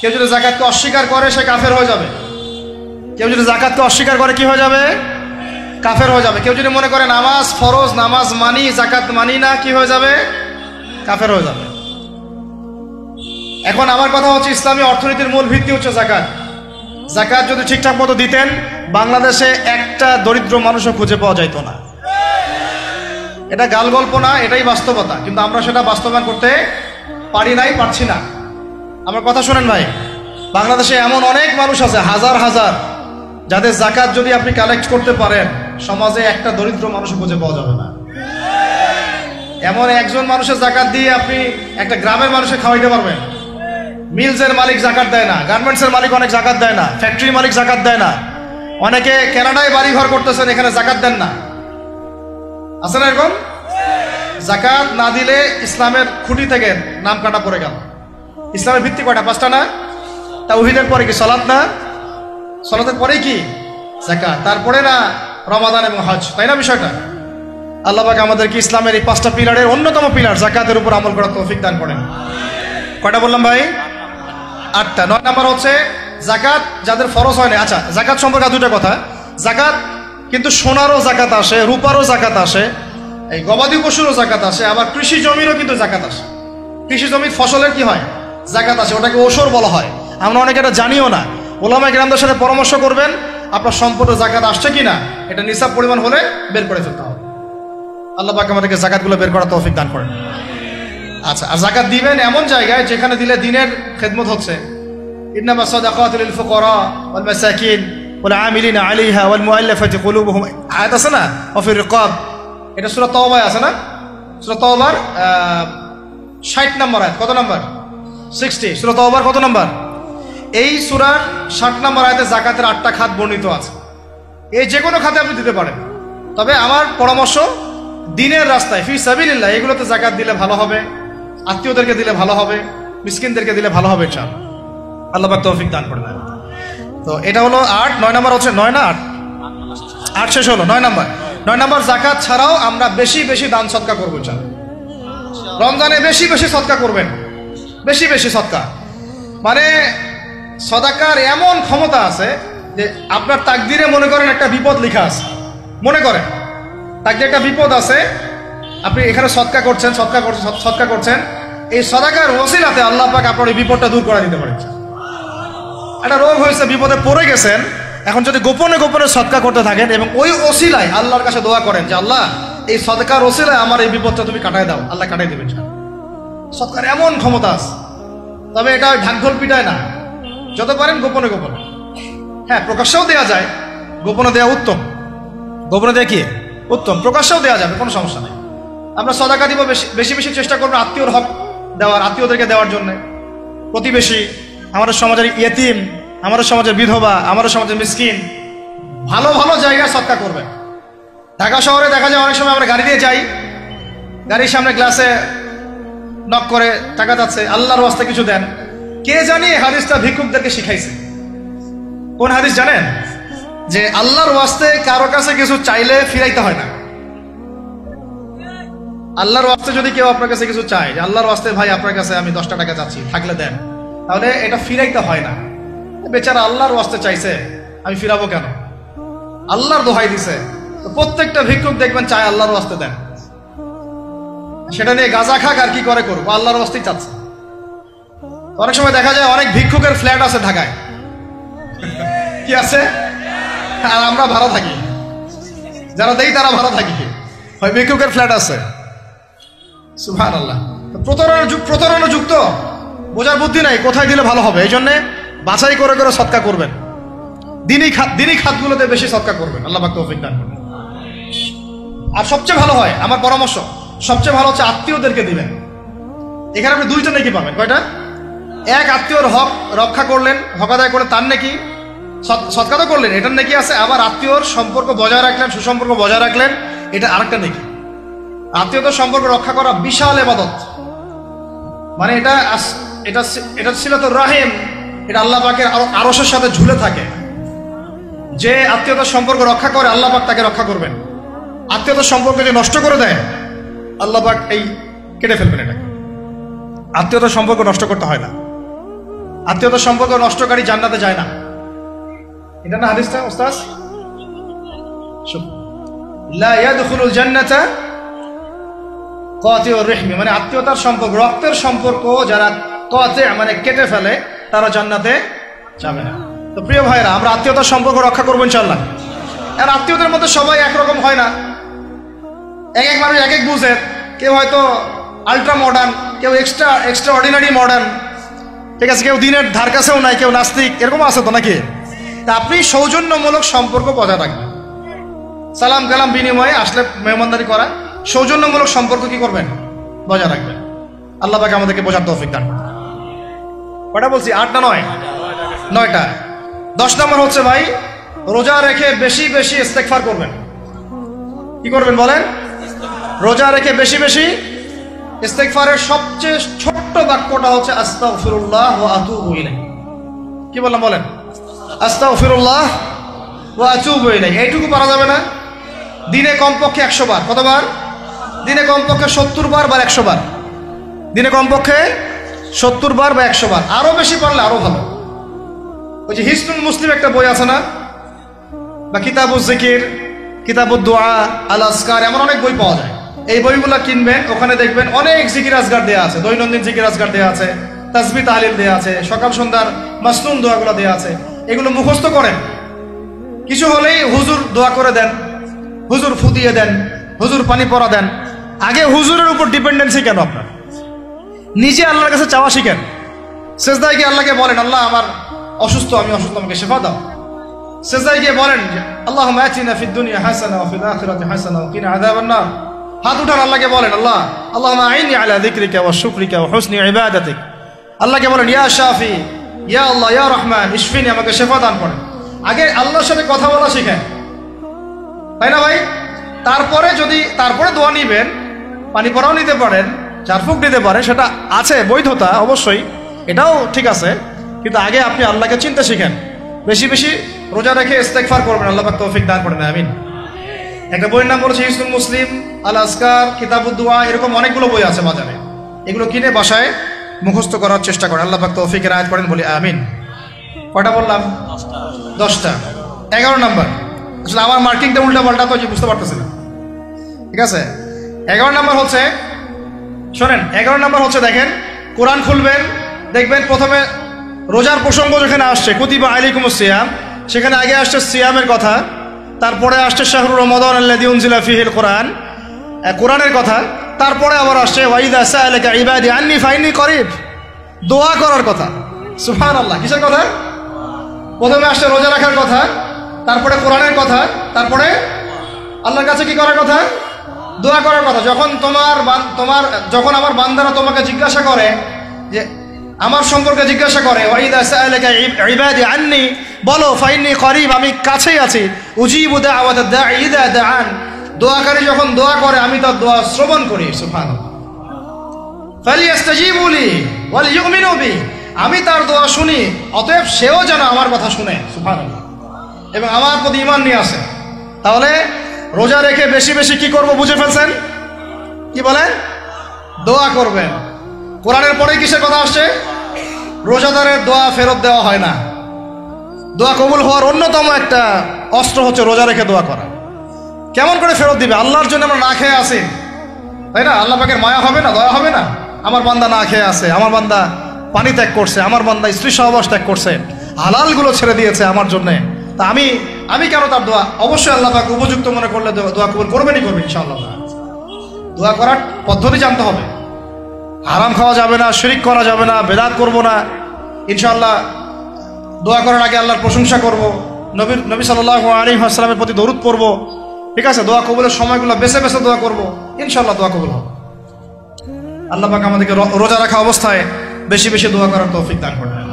কেউ যদি যাকাতকে অস্বীকার করে সে কাফের হয়ে যাবে। কেউ যদি যাকাতকে অস্বীকার করে কি হয়ে যাবে? কাফের হয়ে যাবে। কেউ যদি মনে করে নামাজ ফরজ, নামাজ মানি, যাকাত মানি না, কি হয়ে যাবে? কাফের হয়ে যাবে। এখন আমার কথা হচ্ছে, ইসলামী অর্থনীতির মূল ভিত্তি হচ্ছে যাকাত। যাকাত যদি ঠিকঠাক মতো দিতেন, বাংলাদেশে একটা দরিদ্র মানুষও খুঁজে পাওয়া যাইত না। এটা গাল গল্প না, এটাই বাস্তবতা। কিন্তু আমরা সেটা বাস্তবায়ন করতে পারি নাই, পারছি না। আমার কথা শোনেন ভাই, বাংলাদেশে এমন অনেক মানুষ আছে, হাজার হাজার, যাদের যাকাত যদি আপনি কালেক্ট করতে পারেন, সমাজে একটা দরিদ্র মানুষও খুঁজে পাওয়া যাবে না। এমন একজন মানুষের যাকাত দিয়ে আপনি একটা গ্রামের মানুষকে খাওয়াইতে পারবেন। মিলসের মালিক যাকাত দেয় না, গার্মেন্টসের মালিক অনেক যাকাত দেয় না, ফ্যাক্টরির মালিক যাকাত দেয় না, অনেকে কানাডায় বাড়ি ঘর করতেছেন, এখানে যাকাত দেন না। আছে না এরকম? যাকাত না দিলে ইসলামের খুঁটি থেকে নাম কাটা পড়ে গেল। ইসলামের ভিত্তি কয়টা? 5টা না? তাওহীদের পরে কি সালাত না? সালাতের পরে কি? যাকাত। তারপরে না রমাদান এবং হজ, তাই না বিষয়টা? আল্লাহ পাক আমাদেরকে ইসলামের এই 5টা পিলারের অন্যতম পিলার যাকাতের উপর আমল করার তৌফিক দান করেন। কয়টা বললাম ভাই? 8টা। 9 নাম্বার হচ্ছে যাকাত যাদের ফরজ হয় না। আচ্ছা, যাকাত সম্পর্কে 2টা কথা। যাকাত কিন্তু সোনারও যাকাত আসে, রূপারও যাকাত আসে, এই গবাদি পশুরও যাকাত আসে, আবার কৃষি জমিরও কিন্তু যাকাত আসে। কৃষি জমির ফসলের কি হয়? যাকাত আসে। ওটাকে ওসর বলা হয়। আমরা অনেকে এটা জানিও না। ওলামায়ে কেরামদের সাথে পরামর্শ করবেন, আপনার সম্পূর্ণ যাকাত আসছে কিনা এটা নিসাব পরিমাণ হলে বের করে ফেলতে হবে। আল্লাহ পাক আমাদেরকে যাকাতগুলো বের করার তৌফিক দান করেন। আচ্ছা, আর যাকাত দিবেন এমন জায়গায় যেখানে দিলে দিনের খেদমত হচ্ছে। ইন্নামা সাদাকাতু লিল ফুকারা ওয়াল মাসাকিন ওয়াল আমিলিনা আলাইহা ওয়াল মুআল্লাফাতি কুলুবুহুম, আয়াত আছে না? ওয়া ফির রিকাব, এটা সূরা তাওবায় আছে না? সূরা তাওবার 60 নম্বর আয়াত। কত নম্বর? 60। সূরা তাওবার কত নম্বর? এই সূরার 60 নম্বর আয়াতে যাকাতের 8টা খাত বর্ণিত আছে। এই যে কোনো খাতে আপনি দিতে পারেন, তবে আমার পরামর্শ দিনের রাস্তায় ফি সাবিলিল্লাহ এগুলোতে যাকাত দিলে ভালো হবে, আত্মীয়দেরকে দিলে ভালো হবে, মিসকিনদেরকে দিলে ভালো হবে ইনশাআল্লাহ। আল্লাহ পাক তৌফিক দান করে দেন। তো এটা হলো 8। 9 নাম্বার হচ্ছে 9 না 8? 8 শেষ হলো। 9 নাম্বার। 9 নাম্বার, যাকাত ছাড়াও আমরা বেশি বেশি দান সদকা করবো ইনশাআল্লাহ। রমজানে বেশি বেশি সদকা করবেন, বেশি বেশি সদকা। মানে সদাকার এমন ক্ষমতা আছে যে আপনার তাকদিরে মনে করেন একটা বিপদ লেখা আছে, মনে করেন তাকদিরে একটা বিপদ আছে, আপনি এখানে সদকা করছেন, সদকা করছেন, এই সদাকার ওসিলাতে আল্লাহ পাক আপনার এই বিপদটা দূর করে দিতে পারেন। একটা রোগ হয়েছে, বিপদে পড়ে গেছেন, এখন যদি গোপনে গোপনে সদকা করতে থাকেন এবং ওই ওসিলায় আল্লাহর কাছে দোয়া করেন যে আল্লাহ এই সদকার ওসিলায় আমার এই বিপদটা তুমি কাটায় দাও, আল্লাহ কাটাই দেবেন। সদকার এমন ক্ষমতা আছে। তবে এটা ঢাকঢোল পিটায় না, যত পারেন গোপনে গোপনে। হ্যাঁ, প্রকাশ্যেও দেওয়া যায়, গোপনে দেওয়া উত্তম। গোপনে দেওয়া কি উত্তম, প্রকাশ্যেও দেওয়া যাবে, কোনো সমস্যা নেই। আমরা সদাকা দিব, বেশি বেশি চেষ্টা করবো আত্মীয়র হক দেওয়ার, আত্মীয়দেরকে দেওয়ার জন্য। প্রতিবেশী, আমাদের সমাজের ইয়েতিম, আমাদের সমাজের বিধবা, আমাদের সমাজের মিসকিন, ভালো ভালো জায়গায় সদকা করবেন। ঢাকা শহরে দেখা যায় অনেক সময় আমরা গাড়ি দিয়ে যাই, গাড়ির সামনে গ্লাসে নক করে টাকা যাচ্ছে, আল্লাহর ওয়াস্তে কিছু দেন। কে জানি হাদিসটা ভিক্ষুকদেরকে শিখাইছে। কোন হাদিস জানেন? যে আল্লাহর ওয়াস্তে কারো কাছে কিছু চাইলে ফিরাইতে হয় না। আল্লাহর ওয়াস্তে যদি কেউ আপনার কাছে কিছু চায়, যে আল্লাহর ওয়াস্তে ভাই আপনার কাছে আমি 10টা টাকা চাচ্ছি, থাকলে দেন, তাহলে এটা ফিরাইতে হয় না। বেচারা আল্লাহর ওয়াস্তে চাইছে, আমি ফিরাবো কেন? আল্লাহর দোহাই দিছে। তো প্রত্যেকটা ভিক্ষুক দেখবেন চায় আল্লাহর ওয়াস্তে দেন। সেটা নিয়ে গাঁজা খাক আর কি করে করবো, আল্লাহর ওয়াস্তেই চাচ্ছে। অনেক সময় দেখা যায় অনেক ভিক্ষুকের ফ্ল্যাট আছে ঢাকায়, কি আছে, আর আমরা ভাড়া থাকি, যারা দেই তারা ভাড়া থাকি, হয় ভিক্ষুকের ফ্ল্যাট আছে। সুবহানাল্লাহ। প্রতারণা যুক্ত, বোঝার বুদ্ধি নাই কোথায় দিলে ভালো হবে। এই জন্যে বাছাই করে করে সদকা করবেন, দিনই খাতগুলোতে বেশি সদকা করবেন। আল্লাহ পাক তৌফিক দান করবেন। আর সবচেয়ে ভালো হয়, আমার পরামর্শ, সবচেয়ে ভালো হচ্ছে আত্মীয়দেরকে দিবেন। এখানে আপনি 2টা নেকি পাবেন। কয়টা? এক, আত্মীয়র হক রক্ষা করলেন, হক আদায় করলেন, তার নেকি, সদকা তো করলেন, এটার নেকি আছে। আবার আত্মীয়র সম্পর্ক বজায় রাখলেন, সুসম্পর্ক বজায় রাখলেন, এটা আরেকটা নেকি। আত্মীয়তার সম্পর্ক রক্ষা করা বিশাল ইবাদত। মানে এটা সিলাতুর রাহিম, এটা আল্লাহ পাকের আরশের সাথে ঝুলে থাকে। যে আত্মীয়তার সম্পর্ক রক্ষা করে আল্লাহ পাক তাকে রক্ষা করবেন। আত্মীয়তার সম্পর্ক যে নষ্ট করে দেয় আল্লাহ পাক এই কেটে ফেলবেন। এটা আত্মীয়তার সম্পর্ক নষ্ট করতে হয় না। আত্মীয়তার সম্পর্ক নষ্টকারী জান্নাতে যায় না। এটা না হাদিসটা ওস্তাদ? লা ইয়াদখুলুল জান্নাতা কাতিউর রহমি, মানে আত্মীয়তার সম্পর্ক, রক্তের সম্পর্ক যারা কাতি মানে কেটে ফেলে তারা জান্নাতে যাবে না। তো প্রিয় ভাইরা, আমরা আত্মীয়তার সম্পর্ক রক্ষা করবো ইনশাআল্লাহ। আর আত্মীয়তার মধ্যে সবাই একরকম হয় না, এক এক মানুষ এক এক বুঝে। কেউ হয়তো আলট্রা মডার্ন, কেউ এক্সট্রা অর্ডিনারি মডার্ন, ঠিক আছে, কেউ দিনের ধার কাছেও নাই, কেউ নাস্তিক, এরকম আছে তো নাকি? তা আপনি সৌজন্যমূলক সম্পর্ক বজায় রাখবেন, সালাম কালাম বিনিময়ে আসলে মেহমানদারি করা, সৌজন্যমূলক সম্পর্ক কি করবেন? বজায় রাখবেন। আল্লাহ পাক আমাদেরকে বোঝার তৌফিক দান করুন। কটা বলছি? 8 না 9? 9টা। 10 নম্বর হচ্ছে ভাই, রোজা রেখে বেশি বেশি ইস্তেগফার করবেন। কি করবেন বলেন? রোজা রেখে বেশি বেশি ইস্তেগফারের সবচেয়ে ছোট্ট বাক্যটা হচ্ছে আস্তাগফিরুল্লাহ ওয়া আতুবু ইলাইহি। কি বললাম বলেন? আস্তাগফিরুল্লাহ ওয়া আতুবু ইলাইহি। এইটুকু পারা যাবে না? দিনে কমপক্ষে 100 বার। কতবার? দিনে কমপক্ষে 70 বার বা 100 বার। দিনে কমপক্ষে 70 বার বা 100 বার। আরো বেশি পারলে আরো ভালো। ওই যে হিসনুল মুসলিম একটা বই আছে না, বা কিতাবুজ জিকির, কিতাবুদ দোয়া, আল আসকার, এমন অনেক বই পাওয়া যায়। এই বইগুলো কিনবেন, ওখানে দেখবেন অনেক জিকির আজগার দেওয়া আছে, দৈনন্দিন জিকির আজগার দেওয়া আছে, তাসবিহ তাহলিল দেওয়া আছে, সকাল সন্ধ্যার মাসনুন দোয়াগুলো দেওয়া আছে। এগুলো মুখস্থ করেন, কিছু হলেই হুজুর দোয়া করে দেন, হুজুর ফু দিয়ে দেন, হুজুর পানি পরা দেন। আগে হুজুরের উপর ডিপেন্ডেন্সি কেন আপনার? নিজে আল্লাহর কাছে চাওয়া শিখেন। সেজদায় গিয়ে আল্লাহকে বলেন, আল্লাহ আমার অসুস্থ, আমি অসুস্থ, আমাকে শেফা দাও। সেজদায় গিয়ে বলেন, আল্লাহুম্মা আতিনা ফিদ দুনিয়া হাসানা ওয়া ফিল আখিরাতি হাসানা ওয়া কিনা আযাবান নার। হাত উঠান, আল্লাহকে বলেন, আল্লাহ আল্লাহুম্মা আইনি আলা যিকরিকা ওয়া শুকরিকা ওয়া হুসনি ইবাদাতিক। আল্লাহকে বলেন, ইয়া শাফি, ইয়া আল্লাহ, ইয়া রহমান, ইশফিনি, আমাকে শেফা দান করেন। আগে আল্লাহর সাথে কথা বলা শিখেন, তাই না ভাই? তারপরে দোয়া নিবেন, পানি পরাও নিতে পারেন, ঝাড়ফুঁক দিতে পারেন, সেটা আছে বৈধতা অবশ্যই, এটাও ঠিক আছে। কিন্তু আগে আপনি আল্লাহকে চিনতে শিখেন। বেশি বেশি রোজা রেখে ইস্তেগফার করবেন, আল্লাহ পাক তৌফিক দান করেন, আমিন। একটা বইয়ের নাম বলেছে হিসনুল মুসলিম, আল আসকার, কিতাবুদ দোয়া, এরকম অনেকগুলো বই আছে বাজারে। এগুলো কিনে বাসায় মুখস্থ করার চেষ্টা করেন, আল্লাহ পাক তৌফিকের আয়াত করেন, বলি আমিন। কয়টা বললাম? 10টা। 11 নম্বর, আসলে আমার মার্কিংটা উল্টা পাল্টা তো বুঝতে পারতেছি না, ঠিক আছে? 11 নম্বর হচ্ছে, শোনেন, 11 নম্বর হচ্ছে, দেখেন, কোরআন খুলবেন, দেখবেন প্রথমে রোজার প্রসঙ্গ যেখানে আসছে, কুতিবা আলাইকুমুস সিয়াম, সেখানে আগে আসছে সিয়ামের কথা, তারপরে আসছে শাহরুর রমাদান আল্লাযী উনজিলা ফীহিল কোরআন, কোরআনের কথা, তারপরে আবার আসছে ওয়াইদা সাআলাকা ইবাদি আন্নী ফাইন্নী করিব, দোয়া করার কথা। সুবহানাল্লাহ, কিসের কথা? প্রথমে আসছে রোজা রাখার কথা, তারপরে কোরআনের কথা, তারপরে আল্লাহর কাছে কি করার কথা? দোয়া করার কথা। যখন আমার বান্দারা তোমাকে জিজ্ঞাসা করে, যে আমার সম্পর্কে জিজ্ঞাসা করে, ওয়াইদা সাআলাকা ইবাদি আন্নী, বলো ফাইন্নী করিব, আমি কাছেই আছি, উজিবু দাওয়াতাদ দাঈ ইযা দাআন, দোয়াকারী যখন দোয়া করে আমি তার দোয়া শ্রবণ করি। সুবহানাল্লাহ। ফালিয়াস্তাজিবু লি ওয়াল ইউমিনু বি, আমি তার দোয়া শুনি, অতএব সেও যেন আমার কথা শুনে। সুবহানাল্লাহ। এবং আমার প্রতি ঈমান নিয়ে আসে। তাহলে রোজা রেখে বেশি বেশি কি করব বুঝে ফেলছেন? কি বলেন? দোয়া করবেন। কোরআনের পরে কিসের কথা আসছে? রোজাদারের দোয়া ফেরত দেওয়া হয় না। দোয়া কবুল হওয়ার অন্যতম একটা অস্ত্র হচ্ছে রোজা রেখে দোয়া করা। কেমন করে ফেরত দিবে? আল্লাহর জন্য আমরা না খেয়ে আসি, তাই না? আল্লাহ পাকের মায়া হবে না, দয়া হবে না? আমার বান্দা না খেয়ে আছে, আমার বান্দা পানি ত্যাগ করছে, আমার বান্দা স্ত্রী সহবাস ত্যাগ করছে, হালালগুলো ছেড়ে দিয়েছে আমার জন্যে, তা আমি কেন তার দোয়া? অবশ্যই আল্লাহ পাক উপযুক্ত মনে করলে দোয়া কবুল করবেনই করবেন ইনশাআল্লাহ। দোয়া করার পদ্ধতি জানতে হবে। হারাম খাওয়া যাবে না, শিরিক করা যাবে না, বেদাত করব না। ইনশাআল্লাহ দোয়া করার আগে আল্লাহর প্রশংসা করব, নবী সাল্লাল্লাহু আলাইহি ওয়াসাল্লামের প্রতি দরুদ পড়ব, ঠিক আছে? দোয়া কবুলের সময়গুলো বেছে বেছে দোয়া করব, ইনশাআল্লাহ দোয়া কবুল হবে। আল্লাহ পাক আমাদেরকে রোজা রাখা অবস্থায় বেশি বেশি দোয়া করার তৌফিক দান করবেন।